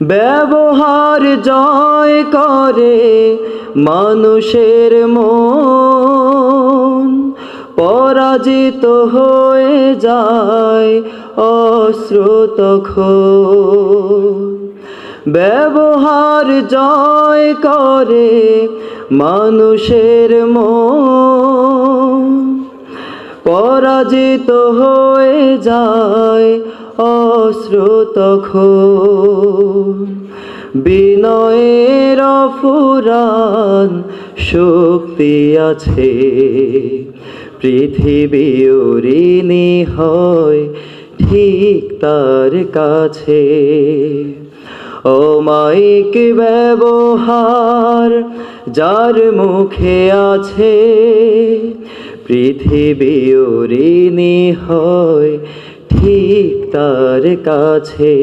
ব্যবহার জয় করে মানুষের মন, পরাজিত হয়ে যায় অস্ত্র তখন। ব্যবহার জয় করে মানুষের মন, পরাজিত হয়ে যায় অস্ত্র তখন। বিনয়ের অফুরান শক্তি আছে, পৃথিবী ঋণী হয় ঠিক তার কাছে। অমায়িক ব্যবহার যার মুখে আছে, পৃথিবী ঋণী হয় ঠিক তার কাছে।